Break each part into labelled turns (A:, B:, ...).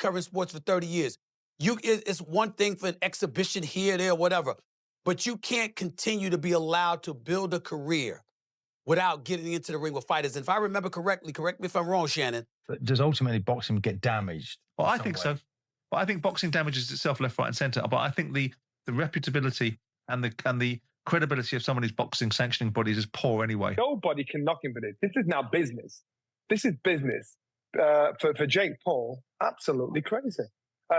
A: covering sports for 30 years. It's one thing for an exhibition here, there, whatever, but you can't continue to be allowed to build a career without getting into the ring with fighters. And if I remember correctly, correct me if I'm wrong, Shannon.
B: But does ultimately boxing get damaged?
C: Well, I think so. Well, I think boxing damages itself left, right, and centre. But I think the reputability and the credibility of some of these boxing sanctioning bodies is poor anyway.
D: Nobody can knock him for this. This is now business. This is business. For Jake Paul, absolutely crazy.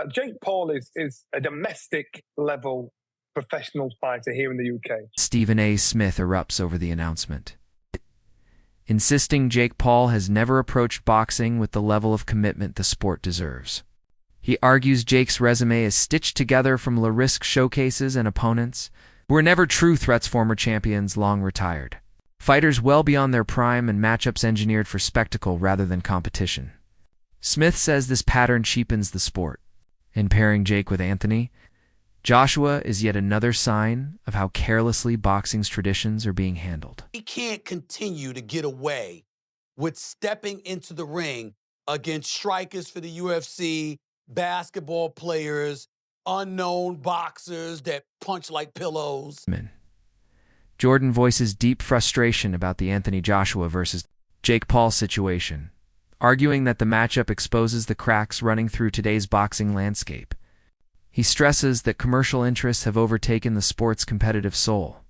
D: Jake Paul is a domestic level professional fighter here in the UK.
E: Stephen A. Smith erupts over the announcement, insisting Jake Paul has never approached boxing with the level of commitment the sport deserves. He argues Jake's resume is stitched together from low-risk showcases and opponents who were never true threats, former champions long retired. Fighters well beyond their prime and matchups engineered for spectacle rather than competition. Smith says this pattern cheapens the sport. In pairing Jake with Anthony, Joshua is yet another sign of how carelessly boxing's traditions are being handled.
A: He can't continue to get away with stepping into the ring against strikers for the UFC, basketball players, unknown boxers that punch like pillows.
E: Jordan voices deep frustration about the Anthony Joshua versus Jake Paul situation, arguing that the matchup exposes the cracks running through today's boxing landscape. He stresses that commercial interests have overtaken the sport's competitive soul,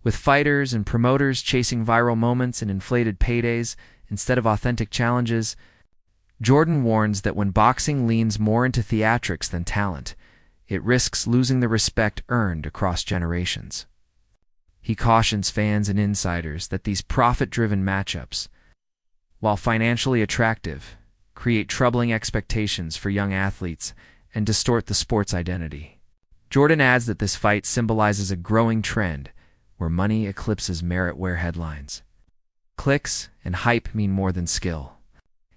E: with fighters and promoters chasing viral moments and inflated paydays instead of authentic challenges. Jordan warns that when boxing leans more into theatrics than talent, it risks losing the respect earned across generations. He cautions fans and insiders that these profit-driven matchups, while financially attractive, create troubling expectations for young athletes and distort the sport's identity. Jordan adds that this fight symbolizes a growing trend where money eclipses merit, where headlines, clicks, and hype mean more than skill.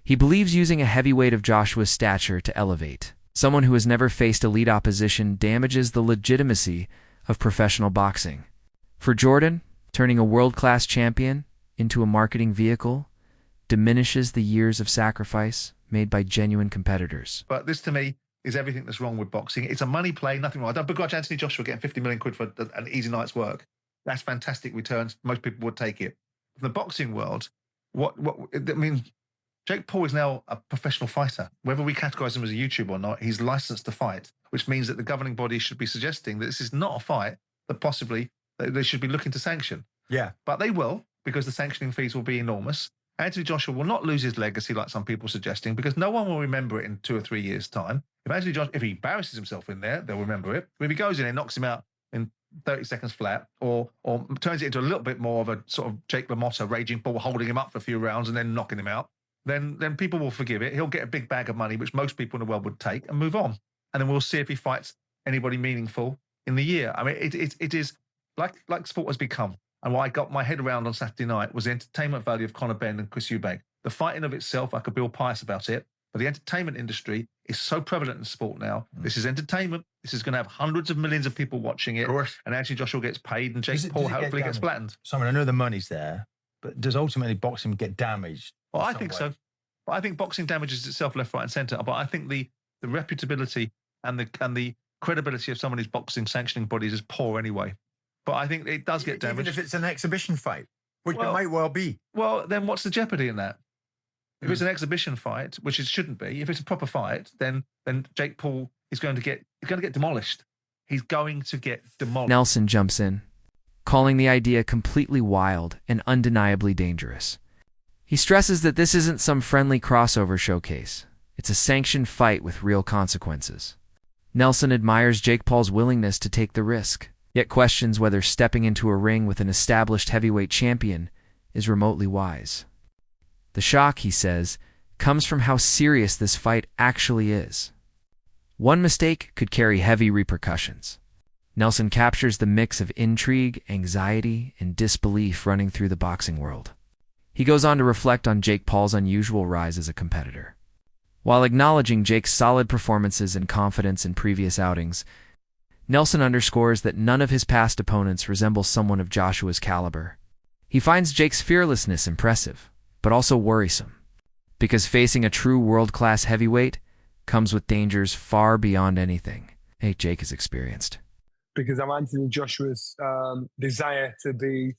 E: He believes using a heavyweight of Joshua's stature to elevate someone who has never faced elite opposition damages the legitimacy of professional boxing. For Jordan, turning a world-class champion into a marketing vehicle diminishes the years of sacrifice made by genuine competitors.
C: But this, to me, is everything that's wrong with boxing. It's a money play, nothing wrong. I don't begrudge Anthony Joshua getting 50 million quid for an easy night's work. That's fantastic returns. Most people would take it. In the boxing world, Jake Paul is now a professional fighter. Whether we categorize him as a YouTuber or not, he's licensed to fight, which means that the governing body should be suggesting that this is not a fight that possibly they should be looking to sanction.
B: Yeah.
C: But they will, because the sanctioning fees will be enormous. Anthony Joshua will not lose his legacy like some people are suggesting, because no one will remember it in 2 or 3 years' time. If he embarrasses himself in there, they'll remember it. But if he goes in and knocks him out in 30 seconds flat, or turns it into a little bit more of a sort of Jake LaMotta raging bull, holding him up for a few rounds and then knocking him out, then people will forgive it. He'll get a big bag of money, which most people in the world would take, and move on. And then we'll see if he fights anybody meaningful in the year. I mean, it is like sport has become. And what I got my head around on Saturday night was the entertainment value of Conor Benn and Chris Eubank. The fighting of itself, I could be all pious about it, but the entertainment industry is so prevalent in sport now. This is entertainment. This is going to have hundreds of millions of people watching it.
B: Of course.
C: And Anthony Joshua gets paid, and Jake Paul hopefully gets flattened.
B: Simon, I know the money's there, but does ultimately boxing get damaged?
C: Well, I think so. But I think boxing damages itself left, right, and centre. But I think the reputability and the credibility of some of these boxing sanctioning bodies is poor anyway. But I think it does get damaged.
B: Even if it's an exhibition fight, which it might well be.
C: Well, then what's the jeopardy in that? If it's an exhibition fight, which it shouldn't be, if it's a proper fight, then Jake Paul is going to get demolished. He's going to get demolished.
E: Nelson jumps in, calling the idea completely wild and undeniably dangerous. He stresses that this isn't some friendly crossover showcase. It's a sanctioned fight with real consequences. Nelson admires Jake Paul's willingness to take the risk, yet questions whether stepping into a ring with an established heavyweight champion is remotely wise. The shock, he says, comes from how serious this fight actually is. One mistake could carry heavy repercussions. Nelson captures the mix of intrigue, anxiety, and disbelief running through the boxing world. He goes on to reflect on Jake Paul's unusual rise as a competitor. While acknowledging Jake's solid performances and confidence in previous outings, Nelson underscores that none of his past opponents resemble someone of Joshua's caliber. He finds Jake's fearlessness impressive, but also worrisome, because facing a true world-class heavyweight comes with dangers far beyond anything Jake has experienced.
D: Because of Anthony Joshua's desire to be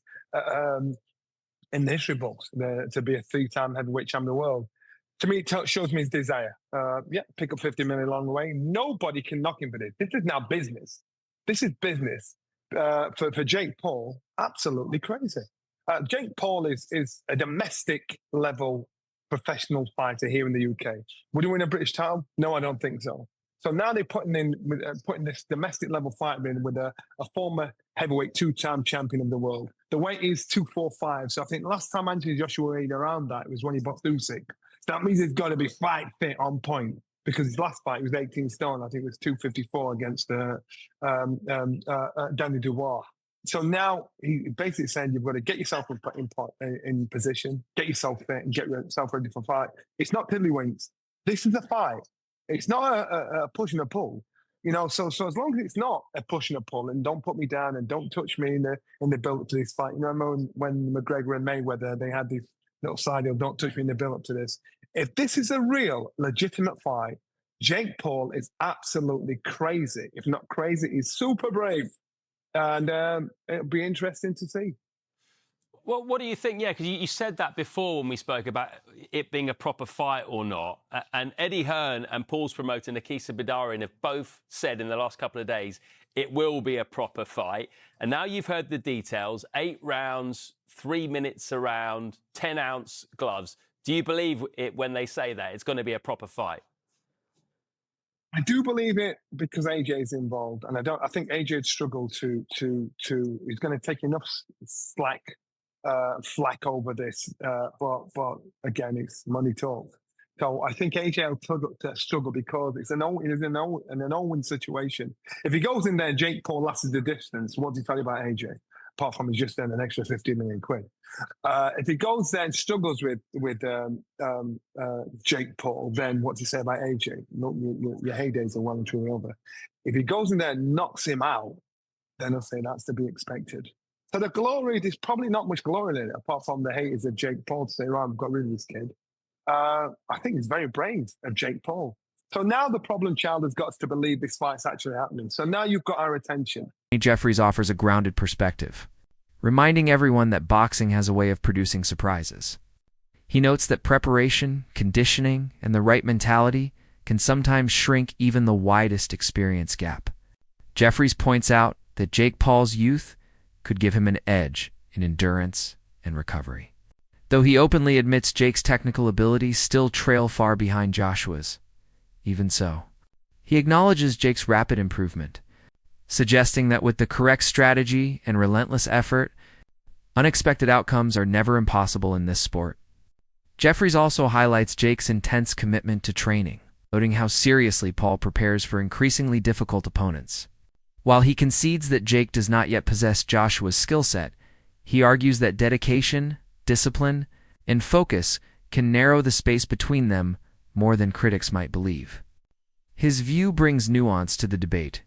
D: in the history books, to be a 3-time heavyweight champion of the world. To me, it shows me his desire. Pick up 50 million along the way. Nobody can knock him for this. This is now business. This is business. For Jake Paul, absolutely crazy. Jake Paul is a domestic level professional fighter here in the UK. Would he win a British title? No, I don't think so. So now they're putting this domestic level fighter in with a former heavyweight 2-time champion of the world. The weight is 245. So I think last time Anthony Joshua weighed around that, it was when he boxed Usyk. So that means he's got to be fight fit on point, because his last fight was 18 stone. I think it was 254 against Danny Dubois. So now he basically saying you've got to get yourself in position, get yourself fit, and get yourself ready for fight. It's not tiddlywinks. This is a fight. It's not a push and a pull, So as long as it's not a push and a pull, and don't put me down and don't touch me in the build up to this fight. Remember when McGregor and Mayweather, they had this little side deal, don't touch me in the build up to this. If this is a real legitimate fight, Jake Paul is absolutely crazy. If not crazy, he's super brave, and it'll be interesting to see.
F: Well, what do you think? Yeah, because you said that before when we spoke about it being a proper fight or not. And Eddie Hearn and Paul's promoter, Nakisa Bidarian, have both said in the last couple of days it will be a proper fight. And now you've heard the details, 8 rounds, 3 minutes around, 10-ounce gloves. Do you believe it when they say that it's going to be a proper fight?
D: I do believe it because AJ is involved, and I think AJ would struggle to. He's going to take enough flack over this, but again, it's money talk. So I think AJ will struggle because it's an Owen situation. If he goes in there, Jake Paul lasted the distance. What does he tell you about AJ? Apart from he's just earned an extra 15 million quid. If he goes there and struggles with Jake Paul, then what do you say about AJ? Your heydays are well and truly over. If he goes in there and knocks him out, then I'll say that's to be expected. So the glory, there's probably not much glory in it, apart from the haters of Jake Paul to say, right, I've got rid of this kid. I think it's very brave of Jake Paul. So now the problem child has got to believe this fight's actually happening. So now you've got our attention.
E: Jeffries offers a grounded perspective, reminding everyone that boxing has a way of producing surprises. He notes that preparation, conditioning, and the right mentality can sometimes shrink even the widest experience gap. Jeffries points out that Jake Paul's youth could give him an edge in endurance and recovery. Though he openly admits Jake's technical abilities still trail far behind Joshua's, even so, he acknowledges Jake's rapid improvement, suggesting that with the correct strategy and relentless effort, unexpected outcomes are never impossible in this sport. Jeffries also highlights Jake's intense commitment to training, noting how seriously Paul prepares for increasingly difficult opponents. While he concedes that Jake does not yet possess Joshua's skill set, he argues that dedication, discipline, and focus can narrow the space between them more than critics might believe. His view brings nuance to the debate,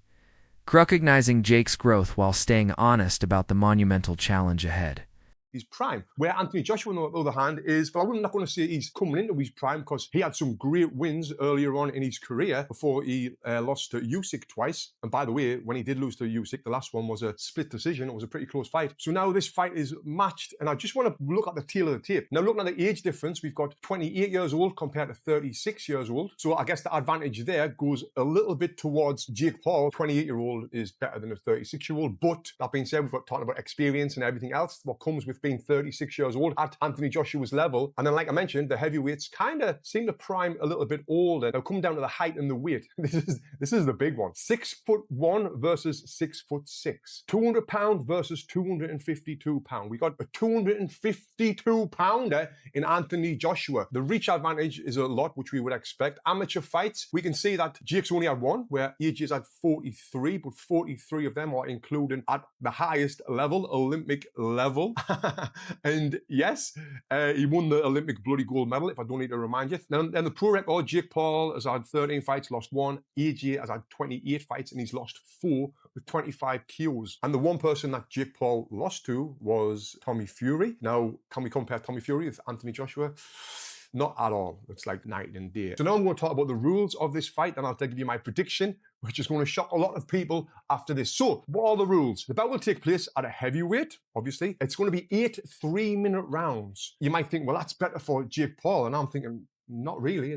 E: recognizing Jake's growth while staying honest about the monumental challenge ahead.
G: His prime. Where Anthony Joshua, on the other hand, is, well, I'm not going to say he's coming into his prime because he had some great wins earlier on in his career before he lost to Usyk twice. And by the way, when he did lose to Usyk, the last one was a split decision. It was a pretty close fight. So now this fight is matched, and I just want to look at the tail of the tape. Now, looking at the age difference, we've got 28 years old compared to 36 years old. So I guess the advantage there goes a little bit towards Jake Paul. 28-year-old is better than a 36-year-old. But that being said, we've got talking about experience and everything else, what comes with being 36 years old at Anthony Joshua's level. And then, like I mentioned, the heavyweights kind of seem to prime a little bit older. Now, come down to the height and the weight. This is the big one. 6'1" versus 6'6". 200 pound versus 252 pound. We got a 252 pounder in Anthony Joshua. The reach advantage is a lot, which we would expect. Amateur fights, we can see that Jake's only had one, where AJ's had 43, but 43 of them are included at the highest level, Olympic level. And yes, he won the Olympic bloody gold medal, if I don't need to remind you. Then the pro record, Jake Paul has had 13 fights, lost 1. AJ has had 28 fights, and he's lost 4 with 25 KOs. And the one person that Jake Paul lost to was Tommy Fury. Now, can we compare Tommy Fury with Anthony Joshua? Not at all. It's like night and day. So now I'm going to talk about the rules of this fight, and I'll give you my prediction, which is going to shock a lot of people after this. So, what are the rules? The bout will take place at a heavyweight, obviously. It's going to be 8 3-minute rounds. You might think, well, that's better for Jake Paul, and I'm thinking, not really.